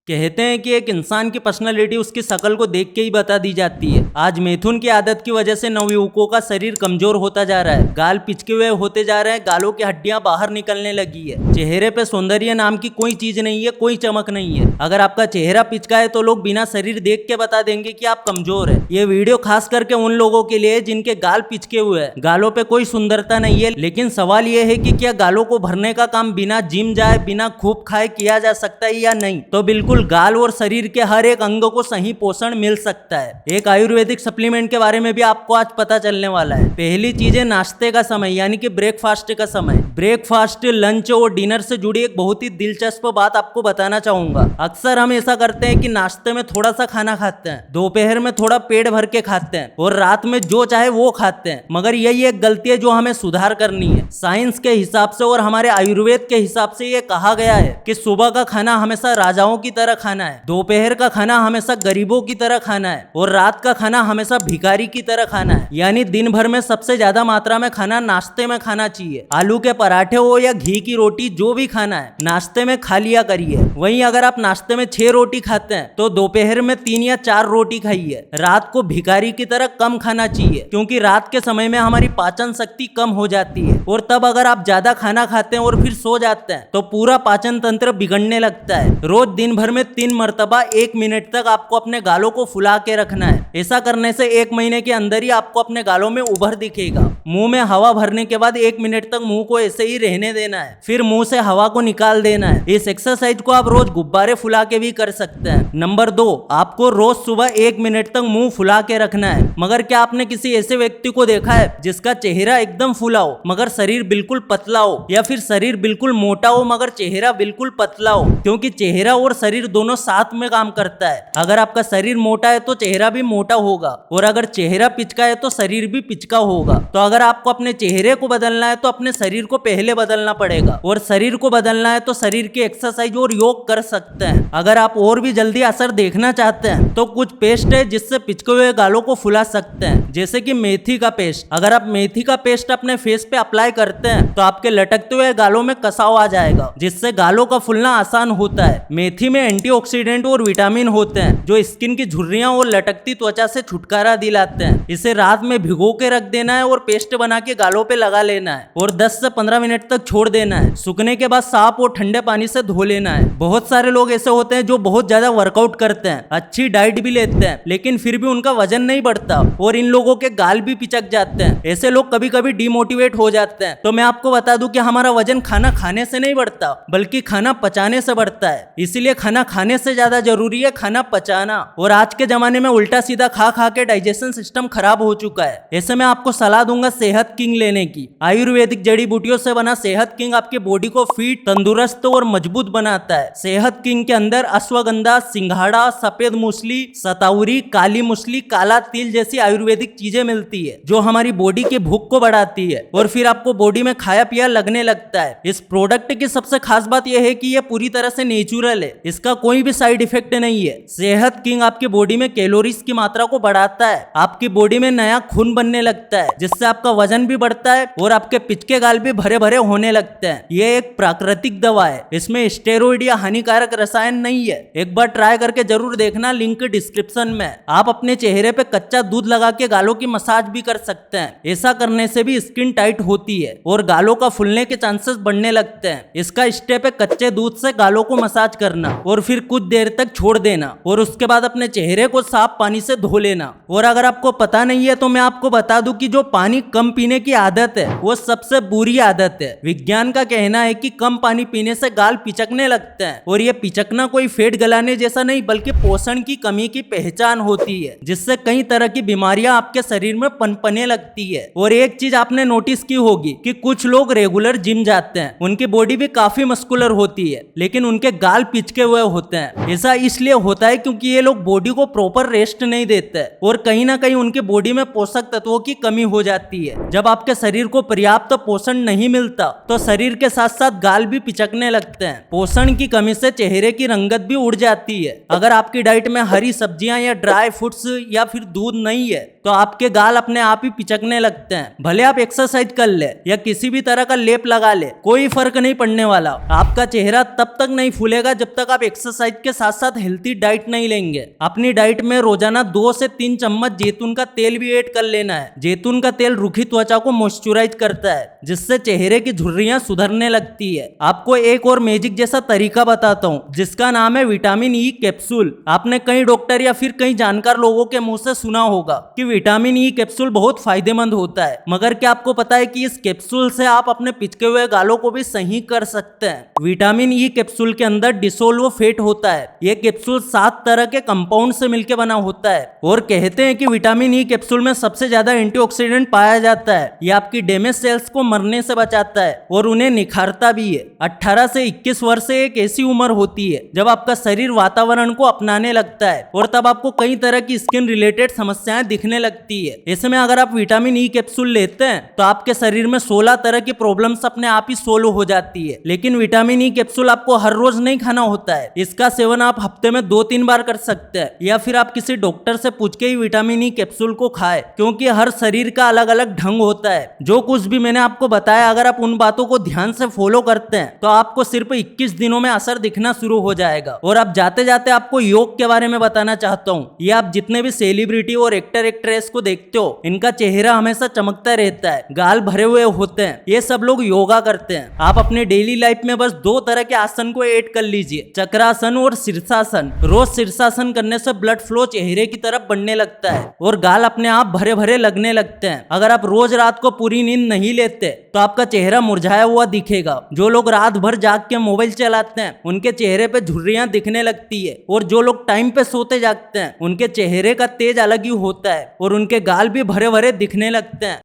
कहते हैं कि एक इंसान की पर्सनालिटी उसकी शक्ल को देख के ही बता दी जाती है। आज मिथुन की आदत की वजह से नवयुवकों का शरीर कमजोर होता जा रहा है, गाल पिचके हुए होते जा रहे हैं, गालों की हड्डियां बाहर निकलने लगी है। चेहरे पे सौंदर्य नाम की कोई चीज नहीं है, कोई चमक नहीं है। अगर आपका चेहरा पिचका है तो लोग बिना शरीर देख के बता देंगे कि आप कमजोर है। ये वीडियो खास करके उन लोगों के लिए जिनके गाल पिचके हुए हैं, गालों पे कोई सुंदरता नहीं है। लेकिन सवाल ये है कि क्या गालों को भरने का काम बिना जिम जाए, बिना खूब खाए किया जा सकता है या नहीं? तो बिल्कुल गाल और शरीर के हर एक अंग को सही पोषण मिल सकता है। एक आयुर्वेदिक सप्लीमेंट के बारे में भी आपको आज पता चलने वाला है। पहली चीज है नाश्ते का समय, यानी कि ब्रेकफास्ट का समय। ब्रेकफास्ट, लंच और डिनर से जुड़ी एक बहुत ही दिलचस्प बात आपको बताना चाहूंगा। अक्सर हम ऐसा करते हैं कि नाश्ते में थोड़ा सा खाना खाते हैं, दोपहर में थोड़ा पेट भर के खाते हैं और रात में जो चाहे वो खाते हैं। मगर यही एक गलती है जो हमें सुधार करनी है। साइंस के हिसाब से और हमारे आयुर्वेद के हिसाब से ये कहा गया है कि सुबह का खाना हमेशा राजाओं की तरह खाना है, दोपहर का खाना हमेशा गरीबों की तरह खाना है और रात का खाना हमेशा भिखारी की तरह खाना है। यानी दिन भर में सबसे ज्यादा मात्रा में खाना नाश्ते में खाना चाहिए। आलू के पराठे हो या घी की रोटी, जो भी खाना है नाश्ते में खा लिया करिए। वहीं अगर आप नाश्ते में 6 रोटी खाते हैं तो दोपहर में 3 या 4 रोटी खाइए। रात को भिखारी की तरह कम खाना चाहिए, क्योंकि रात के समय में हमारी पाचन शक्ति कम हो जाती है और तब अगर आप ज्यादा खाना खाते हैं और फिर सो जाते हैं तो पूरा पाचन तंत्र बिगड़ने लगता है। रोज दिन भर में 3 मरतबा 1 मिनट तक आपको अपने गालों को फुला के रखना है। ऐसा करने से 1 महीने के अंदर ही आपको अपने गालों में उभर दिखेगा। मुंह में हवा भरने के बाद 1 मिनट तक मुंह को ऐसे ही रहने देना है, फिर मुंह से हवा को निकाल देना है। इस एक्सरसाइज को आप रोज गुब्बारे फुला के भी कर सकते हैं। नंबर 2, आपको रोज सुबह 1 मिनट तक मुंह फुला के रखना है। मगर क्या आपने किसी ऐसे व्यक्ति को देखा है जिसका चेहरा एकदम फुला हो मगर शरीर बिल्कुल पतला हो, या फिर शरीर बिल्कुल मोटा हो मगर चेहरा बिल्कुल पतला हो? क्योंकि चेहरा और शरीर दोनों साथ में काम करता है। अगर आपका शरीर मोटा है तो चेहरा भी मोटा होगा, और अगर चेहरा पिचका है तो शरीर भी पिचका होगा। तो अगर आपको अपने चेहरे को बदलना है तो अपने शरीर को पहले बदलना पड़ेगा, और शरीर को बदलना है तो शरीर की एक्सरसाइज और योग कर सकते हैं। अगर आप और भी जल्दी असर देखना चाहते हैं तो कुछ पेस्ट है जिससे पिचके हुए गालों को फुला सकते हैं, जैसे कि मेथी का पेस्ट। अगर आप मेथी का पेस्ट अपने फेस पे अप्लाई करते हैं तो आपके लटकते हुए गालों में कसाव आ जाएगा, जिससे गालों का फूलना आसान होता है। मेथी में एंटीऑक्सीडेंट और विटामिन होते हैं जो स्किन की झुर्रियां और लटकती त्वचा से छुटकारा दिलाते हैं। इसे रात में भिगो के रख देना है और पेस्ट बना के गालों पे लगा लेना है और 10 से 15 मिनट तक छोड़ देना है। सूखने के बाद साफ और ठंडे पानी से धो लेना है। बहुत सारे लोग ऐसे होते हैं जो बहुत ज्यादा वर्कआउट करते हैं, अच्छी डाइट भी लेते हैं, लेकिन फिर भी उनका वजन नहीं बढ़ता और इन लोगों के गाल भी पिचक जाते हैं। ऐसे लोग कभी कभी डिमोटिवेट हो जाते हैं। तो मैं आपको बता दूं कि हमारा वजन खाना खाने से नहीं बढ़ता, बल्कि खाना पचाने से बढ़ता है। इसीलिए खाना खाने से ज्यादा जरूरी है खाना पचाना। और आज के जमाने में उल्टा सीधा खा खा के डाइजेशन सिस्टम खराब हो चुका है। ऐसे में आपको सलाह दूंगा सेहत किंग लेने की। आयुर्वेदिक जड़ी बूटियों से बना सेहत किंग आपके बॉडी को फिट, तंदुरुस्त और मजबूत बनाता है। सेहत किंग के अंदर अश्वगंधा, सिंघाड़ा, सफेद मूसली, सताउरी, काली मूसली, काला तिल जैसी आयुर्वेदिक चीजें मिलती है जो हमारी बॉडी की भूख को बढ़ाती है और फिर आपको बॉडी में खाया पिया लगने लगता है। इस प्रोडक्ट की सबसे खास बात यह है कि यह पूरी तरह से नेचुरल है, इसका कोई भी साइड इफेक्ट नहीं है। सेहत किंग आपकी बॉडी में कैलोरीज की मात्रा को बढ़ाता है, आपकी बॉडी में नया खून बनने लगता है, जिससे आपका वजन भी बढ़ता है और आपके पिचके गाल भी भरे भरे होने लगते हैं। ये एक प्राकृतिक दवा है, इसमें स्टेरॉइड या हानिकारक रसायन नहीं है। एक बार ट्राई करके जरूर देखना, लिंक डिस्क्रिप्शन में। आप अपने चेहरे पे कच्चा दूध लगा के गालों की मसाज भी कर सकते हैं। ऐसा करने से भी स्किन टाइट होती है और गालों का फूलने के चांसेस बढ़ने लगते हैं। इसका स्टेप है कच्चे दूध से गालों को मसाज करना और फिर कुछ देर तक छोड़ देना और उसके बाद अपने चेहरे को साफ पानी से धो लेना। और अगर आपको पता नहीं है तो मैं आपको बता दूं कि जो पानी कम पीने की आदत है वो सबसे बुरी आदत है। विज्ञान का कहना है कि कम पानी पीने से गाल पिचकने लगते हैं, और ये पिचकना कोई फेट गलाने जैसा नहीं बल्कि पोषण की कमी की पहचान होती है, जिससे कई तरह की बीमारियां आपके शरीर में पनपने लगती है। और एक चीज आपने नोटिस की होगी कि कुछ लोग रेगुलर जिम जाते हैं, उनकी बॉडी भी काफी मस्कुलर होती है, लेकिन उनके गाल पिचके हुए होते हैं। ऐसा इसलिए होता है क्योंकि ये लोग बॉडी को प्रॉपर रेस्ट नहीं देते और कहीं ना कहीं उनकी बॉडी में पोषक तत्वों की कमी हो जाती है। जब आपके शरीर को पर्याप्त पोषण नहीं मिलता तो शरीर के साथ साथ गाल भी पिचकने लगते हैं। पोषण की कमी से चेहरे की रंगत भी उड़ जाती है। अगर आपकी डाइट में हरी सब्जियां या ड्राई फ्रूट्स या फिर दूध नहीं है तो आपके गाल अपने आप ही पिचकने लगते हैं। भले आप एक्सरसाइज कर ले या किसी भी तरह का लेप लगा ले, कोई फर्क नहीं पड़ने वाला। आपका चेहरा तब तक नहीं फूलेगा जब तक आप एक्सरसाइज के साथ साथ हेल्थी डाइट नहीं लेंगे। अपनी डाइट में रोजाना 2 से 3 चम्मच जैतून का तेल भी ऐड कर लेना है। जैतून का तेल रूखी त्वचा को मॉइस्चराइज करता है, जिससे चेहरे की झुर्रियां सुधरने लगती है। आपको एक और मैजिक जैसा तरीका बताता हूँ, जिसका नाम है विटामिन ई कैप्सूल। आपने कई डॉक्टर या फिर कई जानकार लोगों के मुंह से सुना होगा कि विटामिन ई कैप्सूल बहुत फायदेमंद होता है, मगर क्या आपको पता है कि इस कैप्सूल से आप अपने पिचके हुए गालों को भी सही कर सकते हैं। विटामिन ई कैप्सूल के अंदर डिसोल्व फैट होता है। यह कैप्सूल 7 तरह के कंपाउंड से मिलकर बना होता है और कहते हैं कि विटामिन ई कैप्सूल में सबसे ज्यादा एंटीऑक्सीडेंट पाया जाता है। यह आपकी डैमेज सेल्स को मरने से बचाता है और उन्हें निखारता भी है। 18 से 21 वर्ष एक ऐसी उम्र होती है जब आपका शरीर वातावरण को अपनाने लगता है और तब आपको कई तरह की स्किन रिलेटेड समस्याएं दिखने लगती है। ऐसे में अगर आप विटामिन ई कैप्सूल लेते हैं तो आपके शरीर में 16 तरह की प्रॉब्लम्स अपने आप ही सोल्व हो जाती है। लेकिन विटामिन ई कैप्सूल आपको हर रोज नहीं खाना होता है। इसका सेवन आप हफ्ते में 2-3 बार कर सकते हैं, या फिर आप किसी डॉक्टर से पूछ के ही विटामिन ई कैप्सूल को खाएं, क्योंकि हर शरीर का अलग अलग ढंग होता है। जो कुछ भी मैंने आपको बताया, अगर आप उन बातों को ध्यान से फॉलो करते हैं तो आपको सिर्फ 21 दिनों में असर दिखना शुरू हो जाएगा। और अब जाते जाते आपको योग के बारे में बताना चाहता हूँ। ये आप जितने भी सेलिब्रिटी और एक्टर एक्ट्रेस को देखते हो, इनका चेहरा हमेशा चमकता रहता है, गाल भरे हुए होते हैं। ये सब लोग योगा करते हैं। आप अपने डेली लाइफ में बस 2 तरह के आसन को ऐड कर लीजिए, चक्रासन और शीर्षासन। रोज शीर्षासन करने से ब्लड फ्लो चेहरे की तरफ बढ़ने लगता है और गाल अपने आप भरे भरे लगने लगते हैं। अगर आप रोज रात को पूरी नींद नहीं लेते तो आपका चेहरा मुरझाया हुआ दिखेगा। जो लोग रात भर जाग के मोबाइल चलाते हैं, उनके चेहरे पे झुर्रियां दिखने लगती है। और जो लोग टाइम पे सोते जागते हैं, उनके चेहरे का तेज अलग ही होता है और उनके गाल भी भरे भरे दिखने लगते हैं।